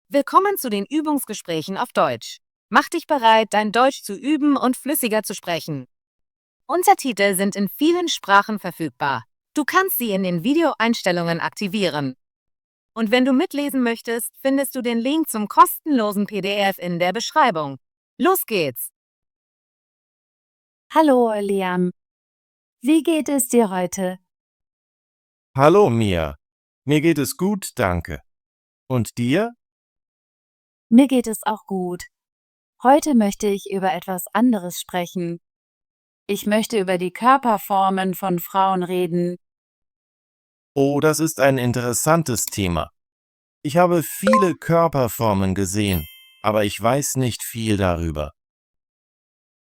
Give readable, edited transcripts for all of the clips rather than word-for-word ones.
Willkommen zu den Übungsgesprächen auf Deutsch. Mach dich bereit, dein Deutsch zu üben und flüssiger zu sprechen. Untertitel sind in vielen Sprachen verfügbar. Du kannst sie in den Videoeinstellungen aktivieren. Und wenn du mitlesen möchtest, findest du den Link zum kostenlosen PDF in der Beschreibung. Los geht's! Hallo, Liam. Wie geht es dir heute? Hallo Mia, mir geht es gut, danke. Und dir? Mir geht es auch gut. Heute möchte ich über etwas anderes sprechen. Ich möchte über die Körperformen von Frauen reden. Oh, das ist ein interessantes Thema. Ich habe viele Körperformen gesehen, aber ich weiß nicht viel darüber.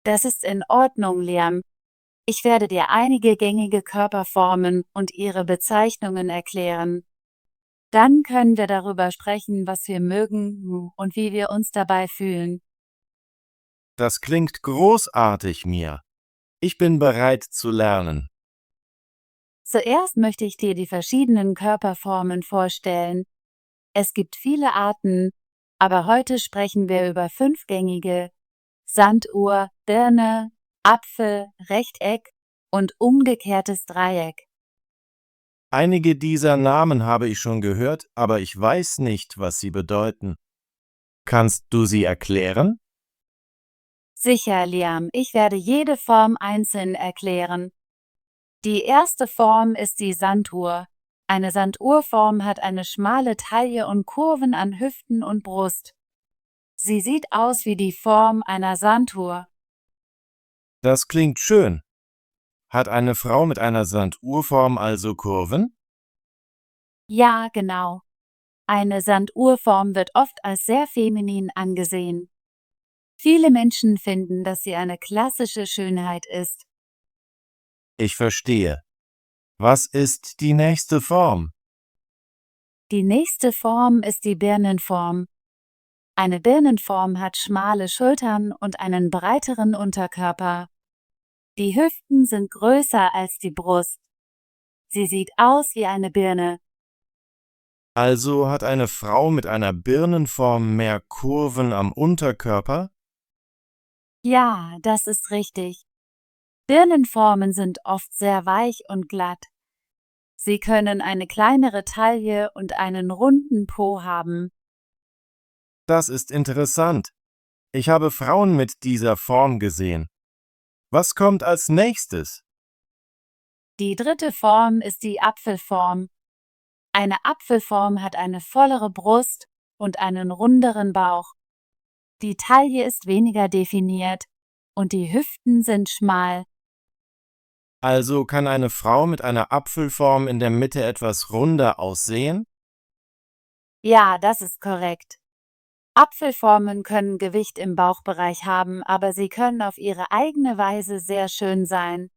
Das ist in Ordnung, Liam. Ich werde dir einige gängige Körperformen und ihre Bezeichnungen erklären. Dann können wir darüber sprechen, was wir mögen und wie wir uns dabei fühlen. Das klingt großartig, Mia. Ich bin bereit zu lernen. Zuerst möchte ich dir die verschiedenen Körperformen vorstellen. Es gibt viele Arten, aber heute sprechen wir über 5 gängige: Sanduhr, Birne, Apfel, Rechteck und umgekehrtes Dreieck. Einige dieser Namen habe ich schon gehört, aber ich weiß nicht, was sie bedeuten. Kannst du sie erklären? Sicher, Liam, ich werde jede Form einzeln erklären. Die erste Form ist die Sanduhr. Eine Sanduhrform hat eine schmale Taille und Kurven an Hüften und Brust. Sie sieht aus wie die Form einer Sanduhr. Das klingt schön. Hat eine Frau mit einer Sanduhrform also Kurven? Ja, genau. Eine Sanduhrform wird oft als sehr feminin angesehen. Viele Menschen finden, dass sie eine klassische Schönheit ist. Ich verstehe. Was ist die nächste Form? Die nächste Form ist die Birnenform. Eine Birnenform hat schmale Schultern und einen breiteren Unterkörper. Die Hüften sind größer als die Brust. Sie sieht aus wie eine Birne. Also hat eine Frau mit einer Birnenform mehr Kurven am Unterkörper? Ja, das ist richtig. Birnenformen sind oft sehr weich und glatt. Sie können eine kleinere Taille und einen runden Po haben. Das ist interessant. Ich habe Frauen mit dieser Form gesehen. Was kommt als nächstes? Die dritte Form ist die Apfelform. Eine Apfelform hat eine vollere Brust und einen runderen Bauch. Die Taille ist weniger definiert und die Hüften sind schmal. Also kann eine Frau mit einer Apfelform in der Mitte etwas runder aussehen? Ja, das ist korrekt. Apfelformen können Gewicht im Bauchbereich haben, aber sie können auf ihre eigene Weise sehr schön sein.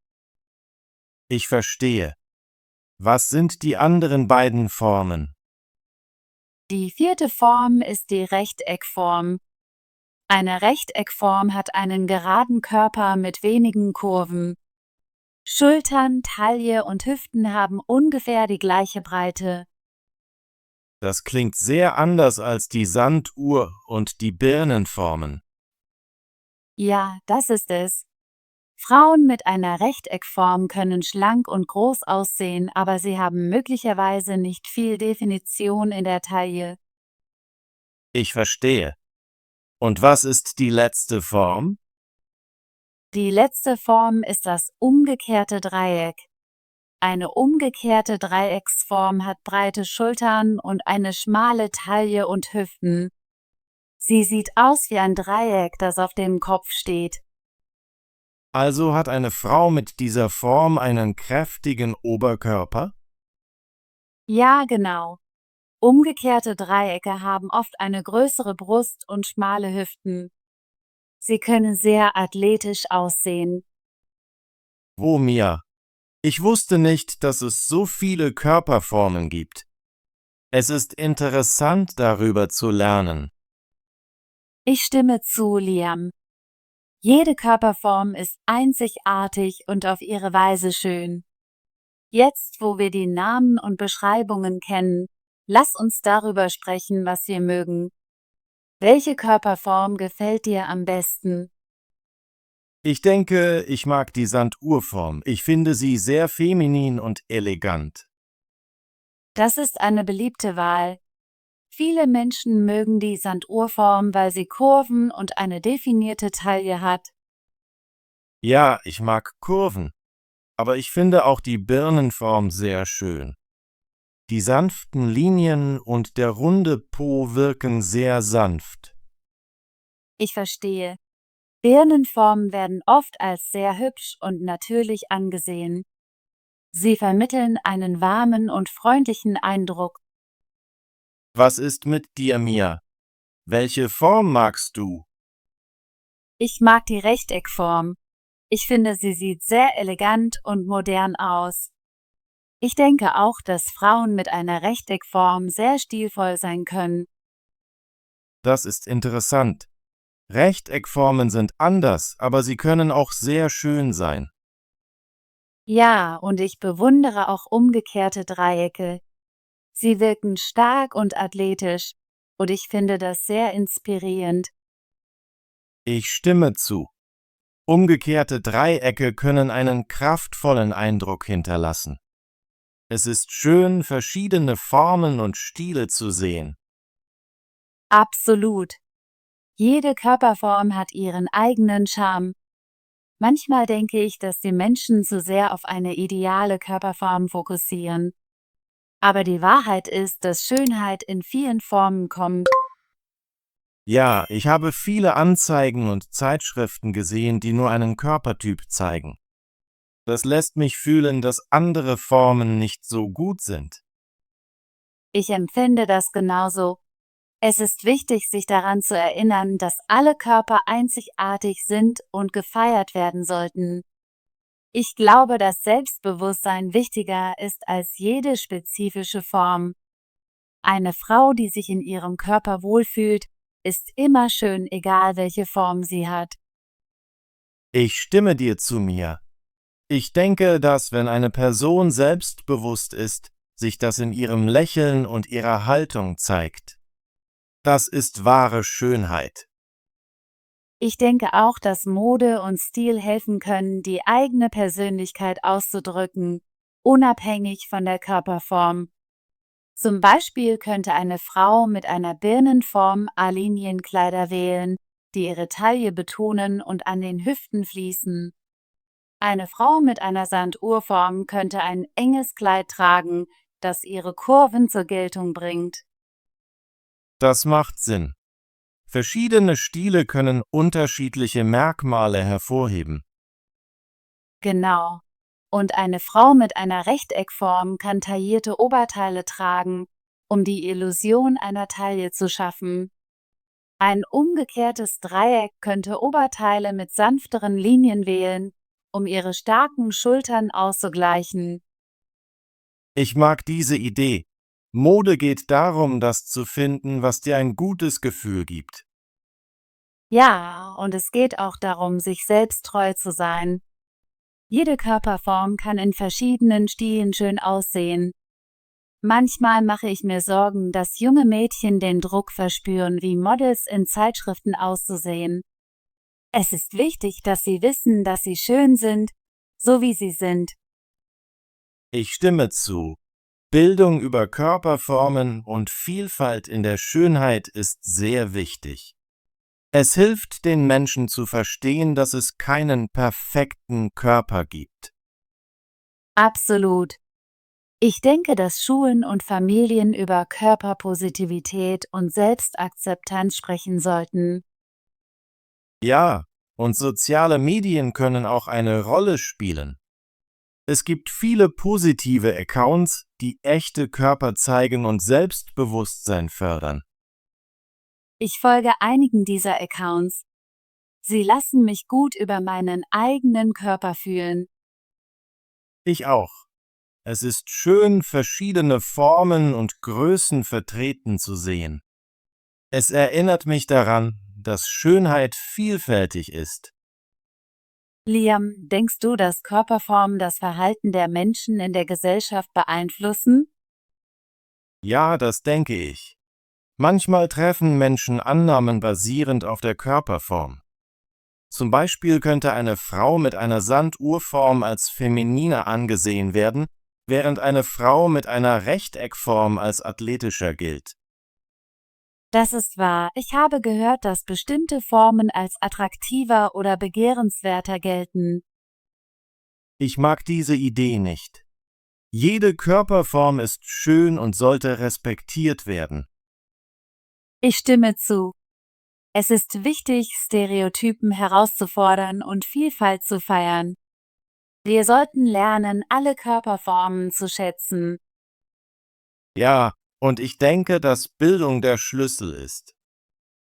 Ich verstehe. Was sind die anderen beiden Formen? Die vierte Form ist die Rechteckform. Eine Rechteckform hat einen geraden Körper mit wenigen Kurven. Schultern, Taille und Hüften haben ungefähr die gleiche Breite. Das klingt sehr anders als die Sanduhr und die Birnenformen. Ja, das ist es. Frauen mit einer Rechteckform können schlank und groß aussehen, aber sie haben möglicherweise nicht viel Definition in der Taille. Ich verstehe. Und was ist die letzte Form? Die letzte Form ist das umgekehrte Dreieck. Eine umgekehrte Dreiecksform hat breite Schultern und eine schmale Taille und Hüften. Sie sieht aus wie ein Dreieck, das auf dem Kopf steht. Also hat eine Frau mit dieser Form einen kräftigen Oberkörper? Ja, genau. Umgekehrte Dreiecke haben oft eine größere Brust und schmale Hüften. Sie können sehr athletisch aussehen. Oh Mia, ich wusste nicht, dass es so viele Körperformen gibt. Es ist interessant, darüber zu lernen. Ich stimme zu, Liam. Jede Körperform ist einzigartig und auf ihre Weise schön. Jetzt, wo wir die Namen und Beschreibungen kennen, lass uns darüber sprechen, was wir mögen. Welche Körperform gefällt dir am besten? Ich denke, ich mag die Sanduhrform. Ich finde sie sehr feminin und elegant. Das ist eine beliebte Wahl. Viele Menschen mögen die Sanduhrform, weil sie Kurven und eine definierte Taille hat. Ja, ich mag Kurven, aber ich finde auch die Birnenform sehr schön. Die sanften Linien und der runde Po wirken sehr sanft. Ich verstehe. Birnenformen werden oft als sehr hübsch und natürlich angesehen. Sie vermitteln einen warmen und freundlichen Eindruck. Was ist mit dir, Mia? Welche Form magst du? Ich mag die Rechteckform. Ich finde, sie sieht sehr elegant und modern aus. Ich denke auch, dass Frauen mit einer Rechteckform sehr stilvoll sein können. Das ist interessant. Rechteckformen sind anders, aber sie können auch sehr schön sein. Ja, und ich bewundere auch umgekehrte Dreiecke. Sie wirken stark und athletisch, und ich finde das sehr inspirierend. Ich stimme zu. Umgekehrte Dreiecke können einen kraftvollen Eindruck hinterlassen. Es ist schön, verschiedene Formen und Stile zu sehen. Absolut. Jede Körperform hat ihren eigenen Charme. Manchmal denke ich, dass die Menschen zu sehr auf eine ideale Körperform fokussieren. Aber die Wahrheit ist, dass Schönheit in vielen Formen kommt. Ja, ich habe viele Anzeigen und Zeitschriften gesehen, die nur einen Körpertyp zeigen. Das lässt mich fühlen, dass andere Formen nicht so gut sind. Ich empfinde das genauso. Es ist wichtig, sich daran zu erinnern, dass alle Körper einzigartig sind und gefeiert werden sollten. Ich glaube, dass Selbstbewusstsein wichtiger ist als jede spezifische Form. Eine Frau, die sich in ihrem Körper wohlfühlt, ist immer schön, egal welche Form sie hat. Ich stimme dir zu, Mia. Ich denke, dass wenn eine Person selbstbewusst ist, sich das in ihrem Lächeln und ihrer Haltung zeigt. Das ist wahre Schönheit. Ich denke auch, dass Mode und Stil helfen können, die eigene Persönlichkeit auszudrücken, unabhängig von der Körperform. Zum Beispiel könnte eine Frau mit einer Birnenform A-Linienkleider wählen, die ihre Taille betonen und an den Hüften fließen. Eine Frau mit einer Sanduhrform könnte ein enges Kleid tragen, das ihre Kurven zur Geltung bringt. Das macht Sinn. Verschiedene Stile können unterschiedliche Merkmale hervorheben. Genau. Und eine Frau mit einer Rechteckform kann taillierte Oberteile tragen, um die Illusion einer Taille zu schaffen. Ein umgekehrtes Dreieck könnte Oberteile mit sanfteren Linien wählen, um ihre starken Schultern auszugleichen. Ich mag diese Idee. Mode geht darum, das zu finden, was dir ein gutes Gefühl gibt. Ja, und es geht auch darum, sich selbst treu zu sein. Jede Körperform kann in verschiedenen Stilen schön aussehen. Manchmal mache ich mir Sorgen, dass junge Mädchen den Druck verspüren, wie Models in Zeitschriften auszusehen. Es ist wichtig, dass sie wissen, dass sie schön sind, so wie sie sind. Ich stimme zu. Bildung über Körperformen und Vielfalt in der Schönheit ist sehr wichtig. Es hilft den Menschen zu verstehen, dass es keinen perfekten Körper gibt. Absolut. Ich denke, dass Schulen und Familien über Körperpositivität und Selbstakzeptanz sprechen sollten. Ja, und soziale Medien können auch eine Rolle spielen. Es gibt viele positive Accounts, die echte Körper zeigen und Selbstbewusstsein fördern. Ich folge einigen dieser Accounts. Sie lassen mich gut über meinen eigenen Körper fühlen. Ich auch. Es ist schön, verschiedene Formen und Größen vertreten zu sehen. Es erinnert mich daran, dass Schönheit vielfältig ist. Liam, denkst du, dass Körperformen das Verhalten der Menschen in der Gesellschaft beeinflussen? Ja, das denke ich. Manchmal treffen Menschen Annahmen basierend auf der Körperform. Zum Beispiel könnte eine Frau mit einer Sanduhrform als femininer angesehen werden, während eine Frau mit einer Rechteckform als athletischer gilt. Das ist wahr. Ich habe gehört, dass bestimmte Formen als attraktiver oder begehrenswerter gelten. Ich mag diese Idee nicht. Jede Körperform ist schön und sollte respektiert werden. Ich stimme zu. Es ist wichtig, Stereotypen herauszufordern und Vielfalt zu feiern. Wir sollten lernen, alle Körperformen zu schätzen. Ja, und ich denke, dass Bildung der Schlüssel ist.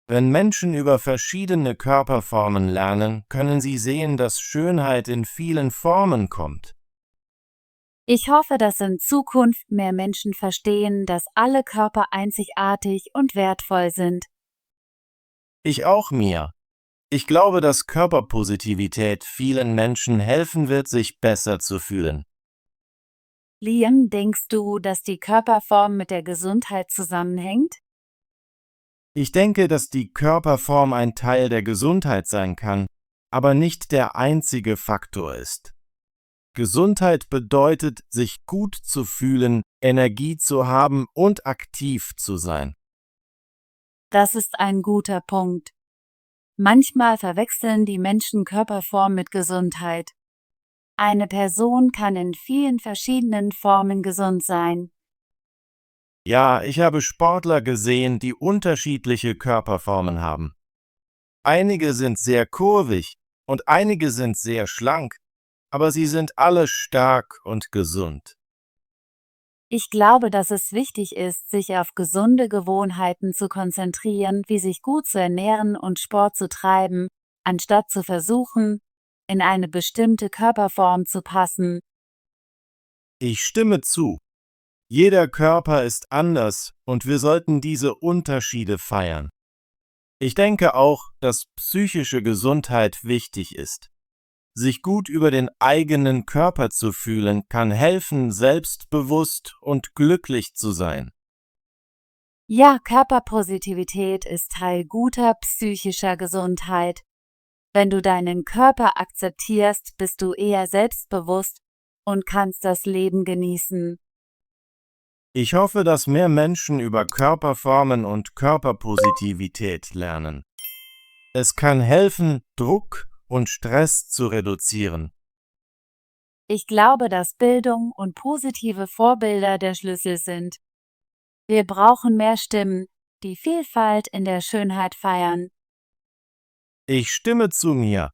Wenn Menschen über verschiedene Körperformen lernen, können sie sehen, dass Schönheit in vielen Formen kommt. Ich hoffe, dass in Zukunft mehr Menschen verstehen, dass alle Körper einzigartig und wertvoll sind. Ich auch, Mia. Ich glaube, dass Körperpositivität vielen Menschen helfen wird, sich besser zu fühlen. Liam, denkst du, dass die Körperform mit der Gesundheit zusammenhängt? Ich denke, dass die Körperform ein Teil der Gesundheit sein kann, aber nicht der einzige Faktor ist. Gesundheit bedeutet, sich gut zu fühlen, Energie zu haben und aktiv zu sein. Das ist ein guter Punkt. Manchmal verwechseln die Menschen Körperform mit Gesundheit. Eine Person kann in vielen verschiedenen Formen gesund sein. Ja, ich habe Sportler gesehen, die unterschiedliche Körperformen haben. Einige sind sehr kurvig und einige sind sehr schlank, aber sie sind alle stark und gesund. Ich glaube, dass es wichtig ist, sich auf gesunde Gewohnheiten zu konzentrieren, wie sich gut zu ernähren und Sport zu treiben, anstatt zu versuchen, in eine bestimmte Körperform zu passen. Ich stimme zu. Jeder Körper ist anders und wir sollten diese Unterschiede feiern. Ich denke auch, dass psychische Gesundheit wichtig ist. Sich gut über den eigenen Körper zu fühlen, kann helfen, selbstbewusst und glücklich zu sein. Ja, Körperpositivität ist Teil guter psychischer Gesundheit. Wenn du deinen Körper akzeptierst, bist du eher selbstbewusst und kannst das Leben genießen. Ich hoffe, dass mehr Menschen über Körperformen und Körperpositivität lernen. Es kann helfen, Druck und Stress zu reduzieren. Ich glaube, dass Bildung und positive Vorbilder der Schlüssel sind. Wir brauchen mehr Stimmen, die Vielfalt in der Schönheit feiern. Ich stimme zu mir.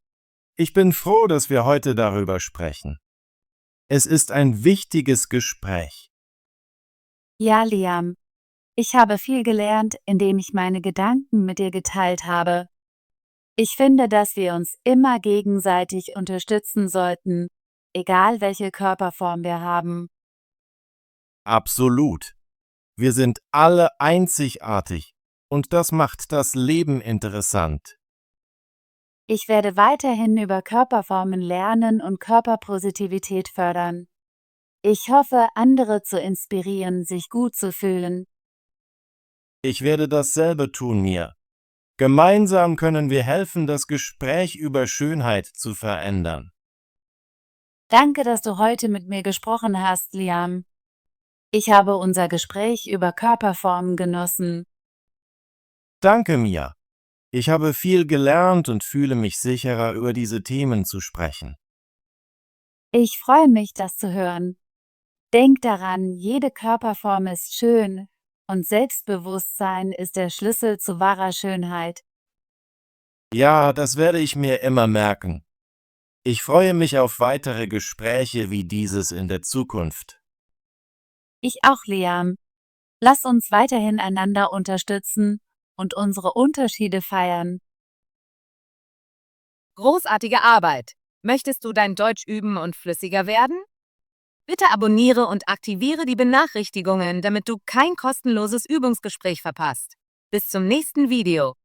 Ich bin froh, dass wir heute darüber sprechen. Es ist ein wichtiges Gespräch. Ja, Liam, ich habe viel gelernt, indem ich meine Gedanken mit dir geteilt habe. Ich finde, dass wir uns immer gegenseitig unterstützen sollten, egal welche Körperform wir haben. Absolut. Wir sind alle einzigartig und das macht das Leben interessant. Ich werde weiterhin über Körperformen lernen und Körperpositivität fördern. Ich hoffe, andere zu inspirieren, sich gut zu fühlen. Ich werde dasselbe tun, Mia. Gemeinsam können wir helfen, das Gespräch über Schönheit zu verändern. Danke, dass du heute mit mir gesprochen hast, Liam. Ich habe unser Gespräch über Körperformen genossen. Danke, Mia. Ich habe viel gelernt und fühle mich sicherer, über diese Themen zu sprechen. Ich freue mich, das zu hören. Denk daran, jede Körperform ist schön und Selbstbewusstsein ist der Schlüssel zu wahrer Schönheit. Ja, das werde ich mir immer merken. Ich freue mich auf weitere Gespräche wie dieses in der Zukunft. Ich auch, Liam. Lass uns weiterhin einander unterstützen und unsere Unterschiede feiern. Großartige Arbeit! Möchtest du dein Deutsch üben und flüssiger werden? Bitte abonniere und aktiviere die Benachrichtigungen, damit du kein kostenloses Übungsgespräch verpasst. Bis zum nächsten Video.